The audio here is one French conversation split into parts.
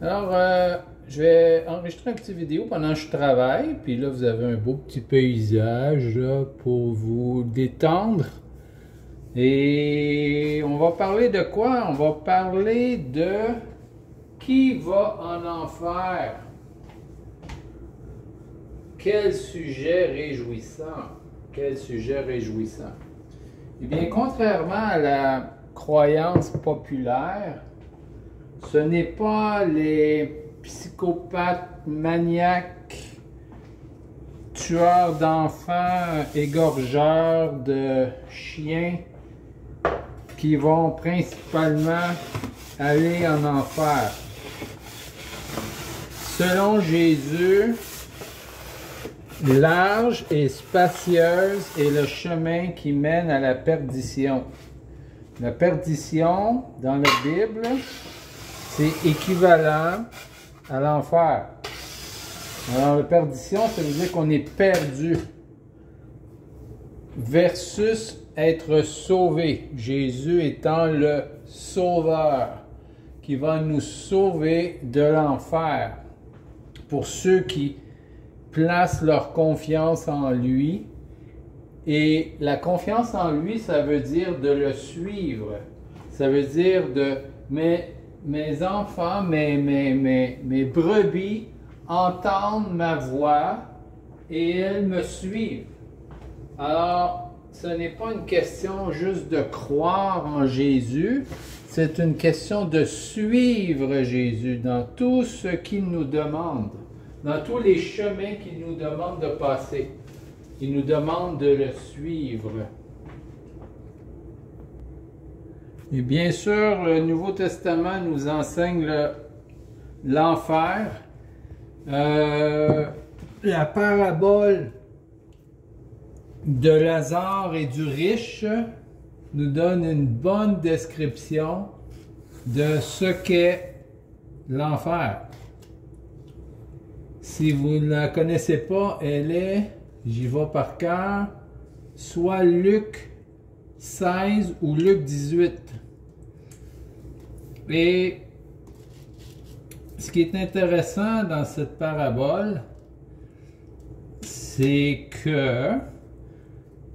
Alors, je vais enregistrer une petite vidéo pendant que je travaille. Puis là, vous avez un beau petit paysage là, pour vous détendre. Et on va parler de quoi? On va parler de qui va en enfer. Quel sujet réjouissant. Quel sujet réjouissant. Eh bien, contrairement à la croyance populaire, ce n'est pas les psychopathes maniaques, tueurs d'enfants, égorgeurs de chiens qui vont principalement aller en enfer. Selon Jésus, large et spacieuse est le chemin qui mène à la perdition. La perdition, dans la Bible, c'est équivalent à l'enfer. Alors, la perdition, ça veut dire qu'on est perdu. Versus être sauvé. Jésus étant le sauveur qui va nous sauver de l'enfer. Pour ceux qui placent leur confiance en lui. Et la confiance en lui, ça veut dire de le suivre. Ça veut dire de mes enfants, mes brebis entendent ma voix et elles me suivent. Alors, ce n'est pas une question juste de croire en Jésus, c'est une question de suivre Jésus dans tout ce qu'il nous demande, dans tous les chemins qu'il nous demande de passer. Il nous demande de le suivre. Et bien sûr, le Nouveau Testament nous enseigne l'enfer. La parabole de Lazare et du riche nous donne une bonne description de ce qu'est l'enfer. Si vous ne la connaissez pas, elle est, j'y vais par cœur, soit Luc 16 ou Luc 18. Et ce qui est intéressant dans cette parabole, c'est que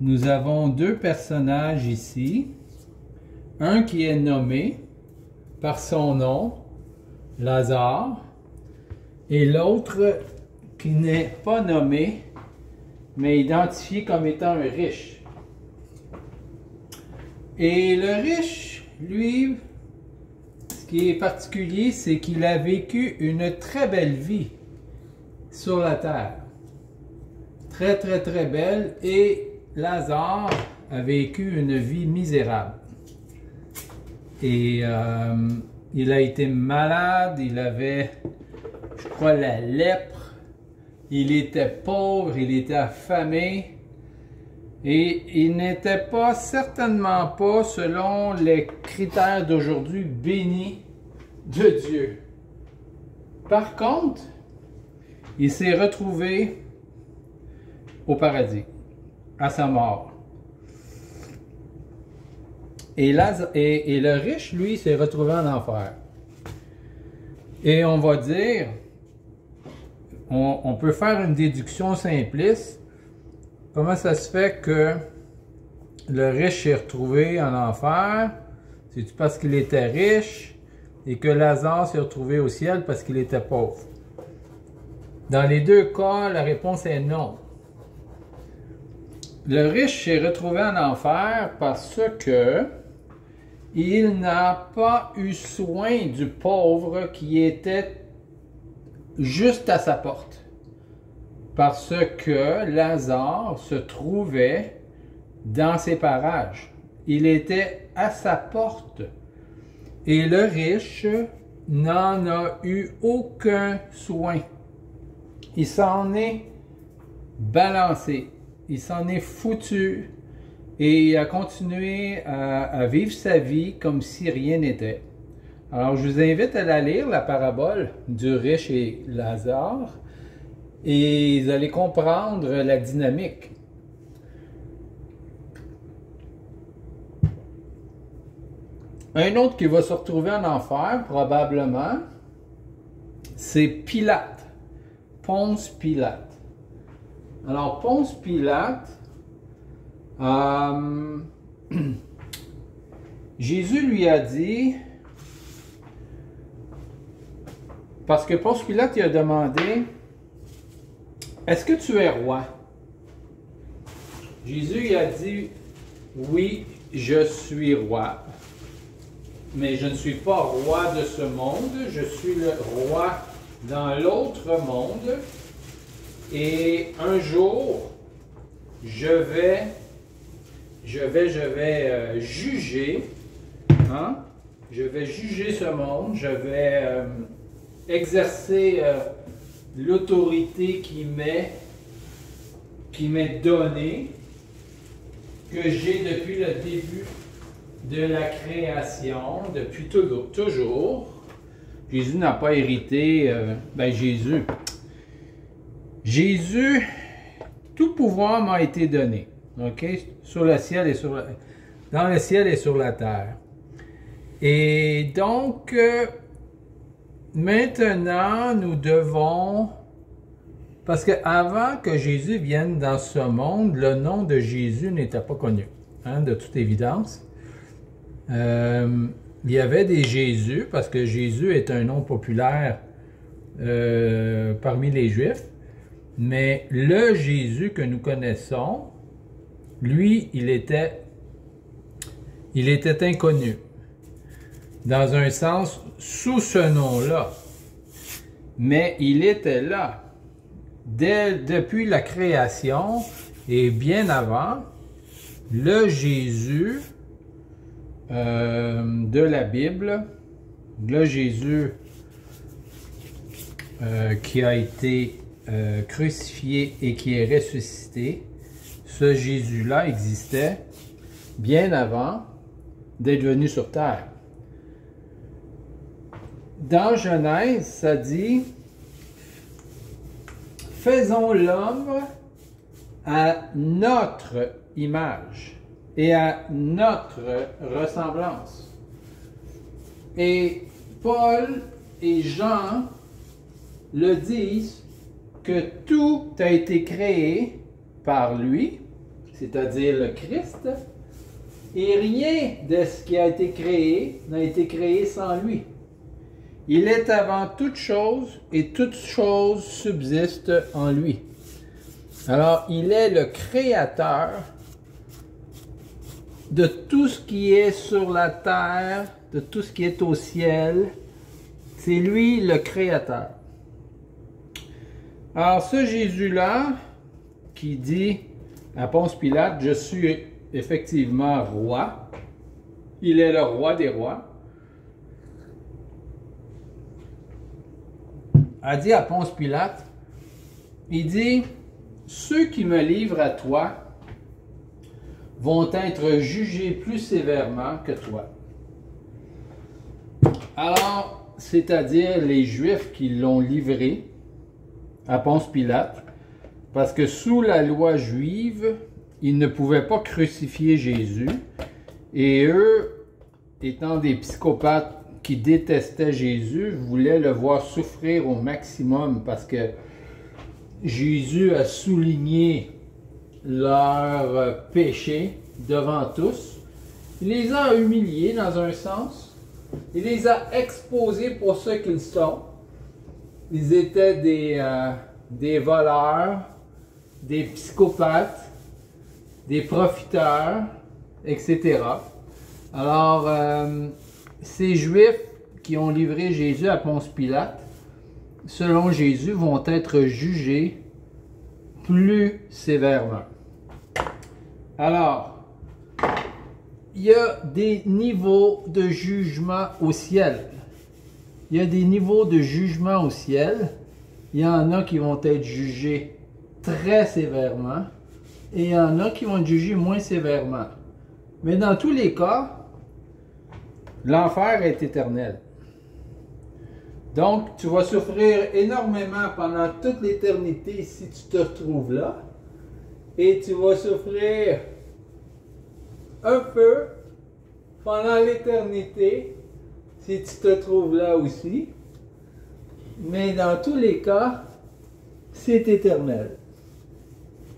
nous avons deux personnages ici. Un qui est nommé par son nom, Lazare, et l'autre qui n'est pas nommé, mais identifié comme étant un riche. Et le riche, lui, ce qui est particulier, c'est qu'il a vécu une très belle vie sur la terre. Très, très, très belle. Et Lazare a vécu une vie misérable. Et il a été malade, il avait, je crois, la lèpre. Il était pauvre, il était affamé. Et il n'était pas, certainement pas, selon les critères d'aujourd'hui, béni de Dieu. Par contre, il s'est retrouvé au paradis, à sa mort. Et le riche, lui, s'est retrouvé en enfer. Et on va dire, on peut faire une déduction simpliste. Comment ça se fait que le riche s'est retrouvé en enfer? C'est-tu parce qu'il était riche et que Lazare s'est retrouvé au ciel parce qu'il était pauvre? Dans les deux cas, la réponse est non. Le riche s'est retrouvé en enfer parce que il n'a pas eu soin du pauvre qui était juste à sa porte. Parce que Lazare se trouvait dans ses parages. Il était à sa porte. Et le riche n'en a eu aucun soin. Il s'en est balancé. Il s'en est foutu. Et il a continué à vivre sa vie comme si rien n'était. Alors, je vous invite à la lire, la parabole du riche et Lazare. Et vous allez comprendre la dynamique. Un autre qui va se retrouver en enfer, probablement, c'est Pilate. Ponce Pilate. Alors, Ponce Pilate, Jésus lui a dit, parce que Ponce Pilate il a demandé, est-ce que tu es roi? Jésus il a dit, oui, je suis roi, mais je ne suis pas roi de ce monde, je suis le roi dans l'autre monde, et un jour, je vais juger, hein? Je vais juger ce monde, je vais exercer l'autorité qui m'est donnée, que j'ai depuis le début de la création, depuis toujours. Jésus n'a pas hérité, Jésus, tout pouvoir m'a été donné, ok, sur le ciel et dans le ciel et sur la terre. Et donc, maintenant, nous devons, parce qu'avant que Jésus vienne dans ce monde, le nom de Jésus n'était pas connu, hein, de toute évidence. Il y avait des Jésus, parce que Jésus est un nom populaire parmi les Juifs, mais le Jésus que nous connaissons, lui, il était inconnu. Dans un sens, sous ce nom-là. Mais il était là. Depuis la création et bien avant, le Jésus de la Bible, le Jésus qui a été crucifié et qui est ressuscité, ce Jésus-là existait bien avant d'être venu sur terre. Dans Genèse, ça dit « Faisons l'homme à notre image et à notre ressemblance. » Et Paul et Jean le disent que tout a été créé par lui, c'est-à-dire le Christ, et rien de ce qui a été créé n'a été créé sans lui. Il est avant toute chose et toute chose subsiste en lui. Alors, il est le créateur de tout ce qui est sur la terre, de tout ce qui est au ciel. C'est lui le créateur. Alors, ce Jésus-là, qui dit à Ponce Pilate, je suis effectivement roi, il est le roi des rois, a dit à Ponce Pilate, il dit, ceux qui me livrent à toi vont être jugés plus sévèrement que toi. Alors, c'est-à-dire les Juifs qui l'ont livré à Ponce Pilate, parce que sous la loi juive, ils ne pouvaient pas crucifier Jésus, et eux, étant des psychopathes qui détestaient Jésus, voulaient le voir souffrir au maximum, parce que Jésus a souligné leur péché devant tous. Il les a humiliés dans un sens. Il les a exposés pour ce qu'ils sont. Ils étaient des voleurs, des psychopathes, des profiteurs, etc. Alors, ces Juifs qui ont livré Jésus à Ponce Pilate, selon Jésus, vont être jugés plus sévèrement. Alors, il y a des niveaux de jugement au ciel. Il y a des niveaux de jugement au ciel. Il y en a qui vont être jugés très sévèrement et il y en a qui vont être jugés moins sévèrement. Mais dans tous les cas, l'enfer est éternel. Donc, tu vas souffrir énormément pendant toute l'éternité si tu te retrouves là. Et tu vas souffrir un peu pendant l'éternité si tu te trouves là aussi. mais dans tous les cas, c'est éternel.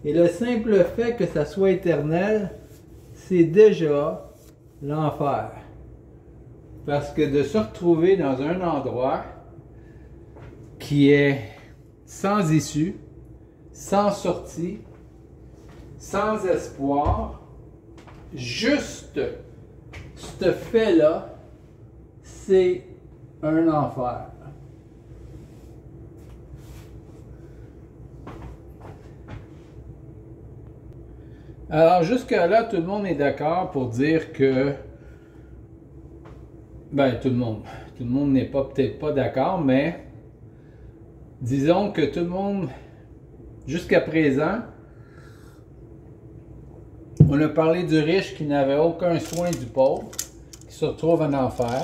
Et le simple fait que ça soit éternel, c'est déjà l'enfer. Parce que de se retrouver dans un endroit qui est sans issue, sans sortie, sans espoir, juste ce fait-là, c'est un enfer. Alors jusqu'à là, tout le monde est d'accord pour dire que, ben tout le monde n'est peut-être pas d'accord, mais disons que tout le monde, jusqu'à présent, on a parlé du riche qui n'avait aucun soin du pauvre, qui se retrouve en enfer.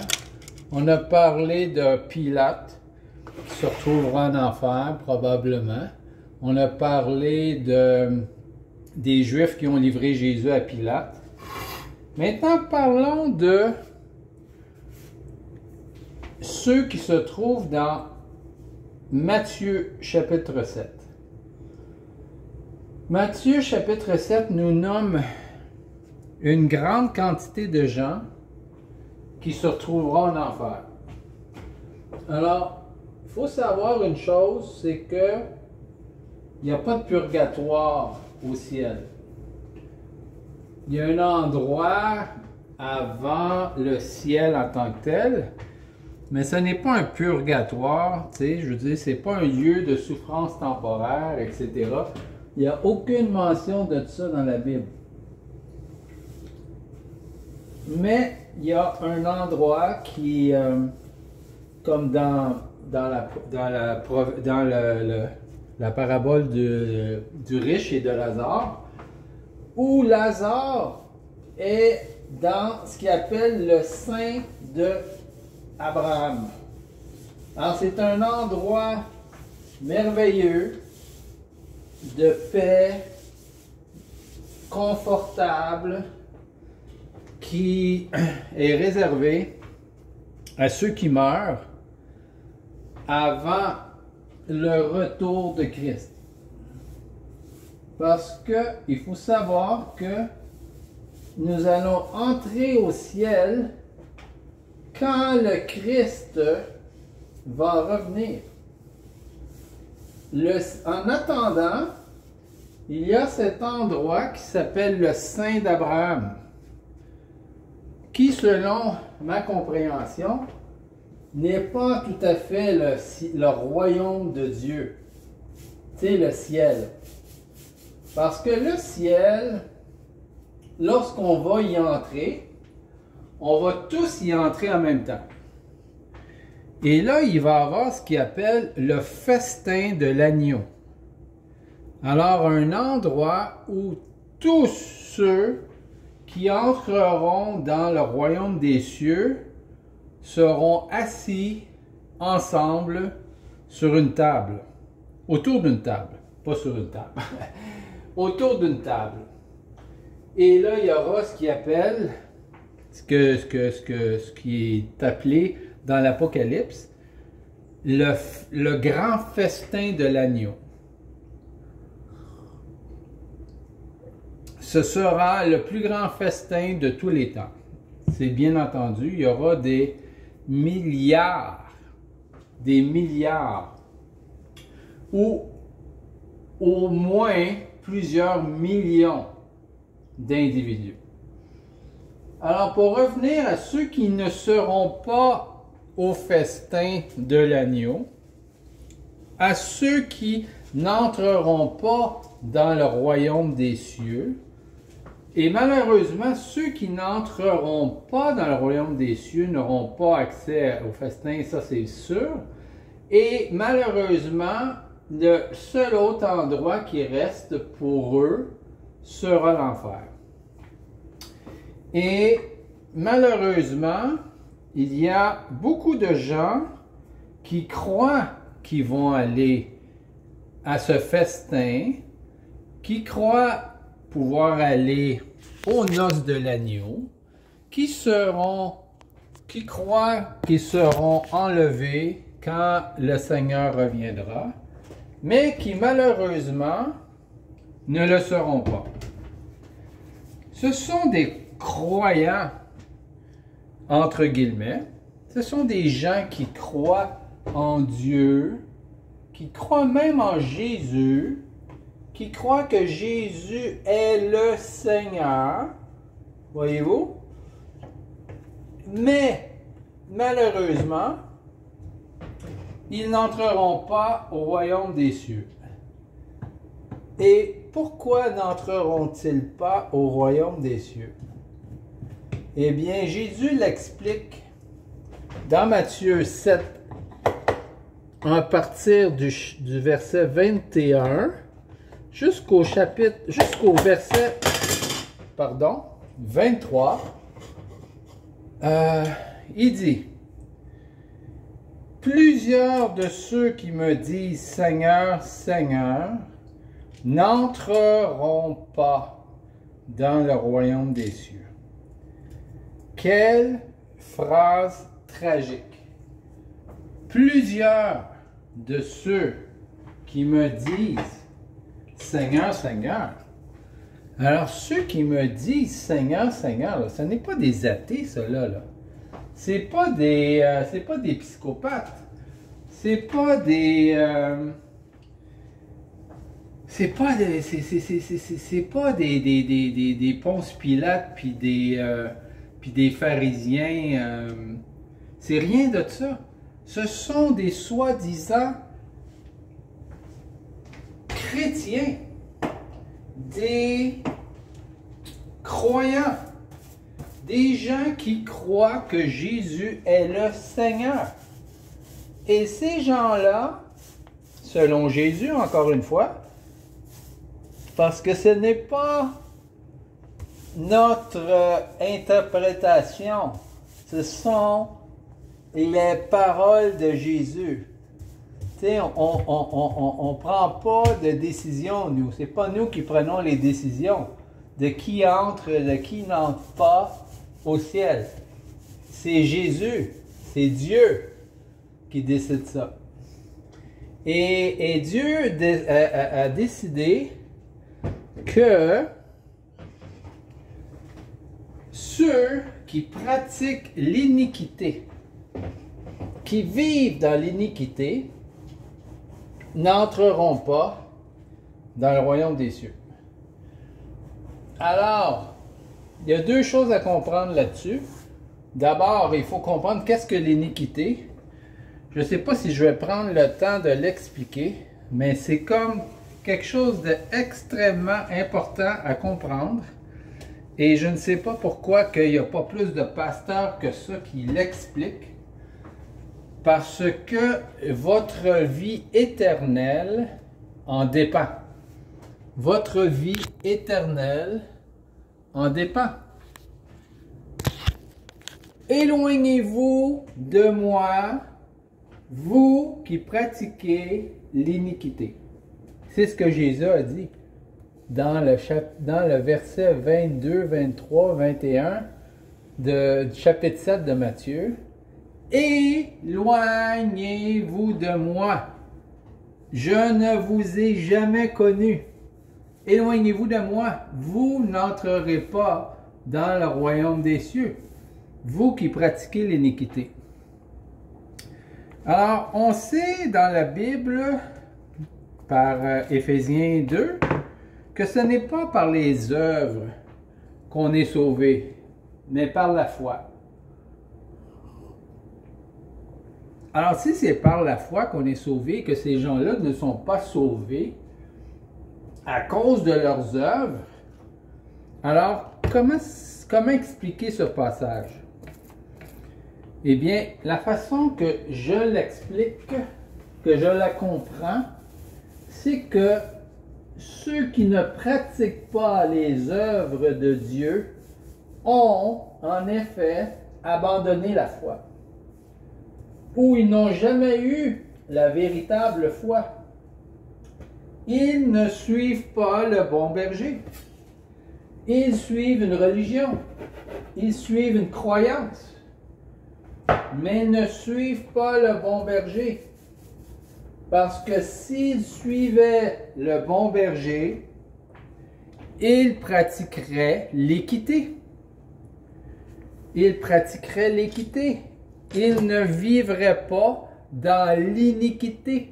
On a parlé de Pilate, qui se retrouvera en enfer, probablement. On a parlé des Juifs qui ont livré Jésus à Pilate. Maintenant, parlons de ceux qui se trouvent dans Matthieu chapitre 7. Matthieu chapitre 7 nous nomme une grande quantité de gens qui se retrouveront en enfer. Alors, il faut savoir une chose, c'est que il n'y a pas de purgatoire au ciel. Il y a un endroit avant le ciel en tant que tel, mais ce n'est pas un purgatoire, tu sais, je veux dire, c'est pas un lieu de souffrance temporaire, etc. Il n'y a aucune mention de ça dans la Bible. Mais il y a un endroit qui, comme dans la parabole du riche et de Lazare, où Lazare est dans ce qu'il appelle le sein d'Abraham. Alors c'est un endroit merveilleux, de paix, confortable, qui est réservé à ceux qui meurent avant le retour de Christ. Parce que il faut savoir que nous allons entrer au ciel quand le Christ va revenir. En attendant, il y a cet endroit qui s'appelle le sein d'Abraham, qui, selon ma compréhension, n'est pas tout à fait le royaume de Dieu. C'est le ciel. Parce que le ciel, lorsqu'on va y entrer, on va tous y entrer en même temps. Et là, il va y avoir ce qu'il appelle le festin de l'agneau. Alors, un endroit où tous ceux qui entreront dans le royaume des cieux seront assis ensemble sur une table, autour d'une table, pas sur une table, autour d'une table. Et là, il y aura ce qui appelle, ce qui est appelé dans l'Apocalypse, le grand festin de l'agneau. Ce sera le plus grand festin de tous les temps. C'est bien entendu, il y aura des milliards, ou au moins plusieurs millions d'individus. Alors, pour revenir à ceux qui ne seront pas au festin de l'agneau, à ceux qui n'entreront pas dans le royaume des cieux, et malheureusement, ceux qui n'entreront pas dans le royaume des cieux n'auront pas accès au festin, ça c'est sûr. Et malheureusement, le seul autre endroit qui reste pour eux sera l'enfer. Et malheureusement, il y a beaucoup de gens qui croient qu'ils vont aller à ce festin, qui croient pouvoir aller aux noces de l'agneau, qui croient qu'ils seront enlevés quand le Seigneur reviendra, mais qui malheureusement ne le seront pas. Ce sont des croyants, entre guillemets, ce sont des gens qui croient en Dieu, qui croient même en Jésus, qui croient que Jésus est le Seigneur, voyez-vous, mais malheureusement, ils n'entreront pas au royaume des cieux. Et pourquoi n'entreront-ils pas au royaume des cieux? Eh bien, Jésus l'explique dans Matthieu 7, à partir du verset 21 jusqu'au verset 23. Il dit: plusieurs de ceux qui me disent Seigneur, Seigneur, n'entreront pas dans le royaume des cieux. Quelle phrase tragique! Plusieurs de ceux qui me disent Seigneur, Seigneur. Alors, ceux qui me disent Seigneur, Seigneur, là, ce n'est pas des athées, ceux-là. Là. C'est pas des psychopathes. C'est pas des Ponce Pilate puis des pharisiens. C'est rien de ça. Ce sont des soi-disant chrétiens, des croyants, des gens qui croient que Jésus est le Seigneur. Et ces gens-là, selon Jésus, encore une fois, parce que ce n'est pas notre interprétation, ce sont les paroles de Jésus. Tu sais, on prend pas de décision, nous. C'est pas nous qui prenons les décisions de qui entre, de qui n'entre pas au ciel. C'est Jésus, c'est Dieu qui décide ça. Et Dieu a décidé que ceux qui pratiquent l'iniquité, qui vivent dans l'iniquité, n'entreront pas dans le royaume des cieux. Alors, il y a deux choses à comprendre là-dessus. D'abord, il faut comprendre qu'est-ce que l'iniquité. Je ne sais pas si je vais prendre le temps de l'expliquer, mais c'est comme quelque chose d'extrêmement important à comprendre. Et je ne sais pas pourquoi il n'y a pas plus de pasteurs que ça qui l'expliquent. Parce que votre vie éternelle en dépend. Votre vie éternelle en dépend. Éloignez-vous de moi, vous qui pratiquez l'iniquité. C'est ce que Jésus a dit dans le verset 22, 23, 21 du chapitre 7 de Matthieu. Éloignez-vous de moi. Je ne vous ai jamais connu. Éloignez-vous de moi. Vous n'entrerez pas dans le royaume des cieux. Vous qui pratiquez l'iniquité. Alors, on sait dans la Bible, par Éphésiens 2, que ce n'est pas par les œuvres qu'on est sauvé, mais par la foi. Alors, si c'est par la foi qu'on est sauvé, que ces gens-là ne sont pas sauvés à cause de leurs œuvres, alors comment expliquer ce passage? Eh bien, la façon que je l'explique, que je la comprends, c'est que ceux qui ne pratiquent pas les œuvres de Dieu ont, en effet, abandonné la foi. Ou ils n'ont jamais eu la véritable foi. Ils ne suivent pas le bon berger. Ils suivent une religion. Ils suivent une croyance. mais ne suivent pas le bon berger. Parce que s'ils suivaient le bon berger, ils pratiqueraient l'équité. Ils pratiqueraient l'équité. Ils ne vivraient pas dans l'iniquité.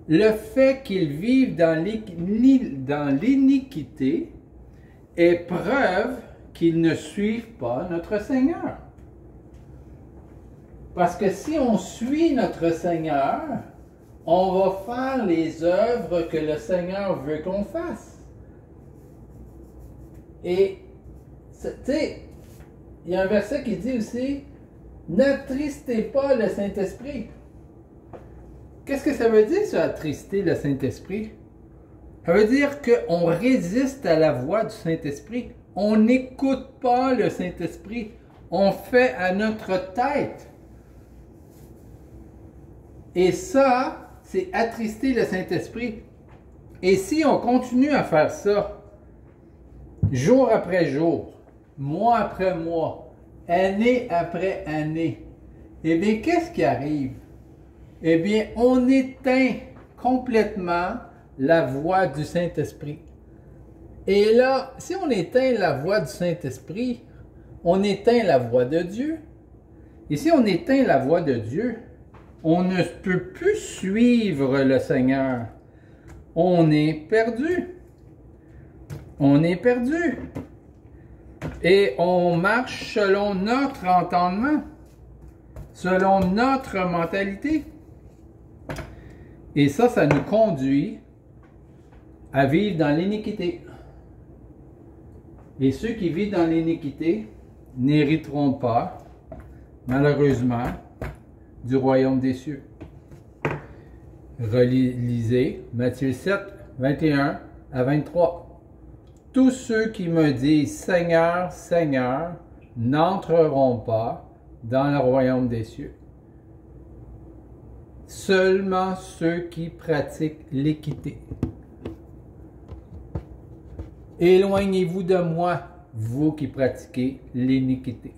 Le fait qu'ils vivent dans l'iniquité est preuve qu'ils ne suivent pas notre Seigneur. Parce que si on suit notre Seigneur, on va faire les œuvres que le Seigneur veut qu'on fasse. Et, tu sais, il y a un verset qui dit aussi, n'attristez pas le Saint-Esprit. Qu'est-ce que ça veut dire, ça, attrister le Saint-Esprit? Ça veut dire qu'on résiste à la voix du Saint-Esprit. On n'écoute pas le Saint-Esprit. On fait à notre tête. Et ça, c'est attrister le Saint-Esprit. Et si on continue à faire ça, jour après jour, mois après mois, année après année, eh bien, qu'est-ce qui arrive? Eh bien, on éteint complètement la voix du Saint-Esprit. Et là, si on éteint la voix du Saint-Esprit, on éteint la voix de Dieu. Et si on éteint la voix de Dieu, on ne peut plus suivre le Seigneur. On est perdu. On est perdu. Et on marche selon notre entendement, selon notre mentalité. Et ça nous conduit à vivre dans l'iniquité. Et ceux qui vivent dans l'iniquité n'hériteront pas, malheureusement, du royaume des cieux. Relisez Matthieu 7, 21 à 23. Tous ceux qui me disent Seigneur, Seigneur, n'entreront pas dans le royaume des cieux. Seulement ceux qui pratiquent l'équité. Éloignez-vous de moi, vous qui pratiquez l'iniquité.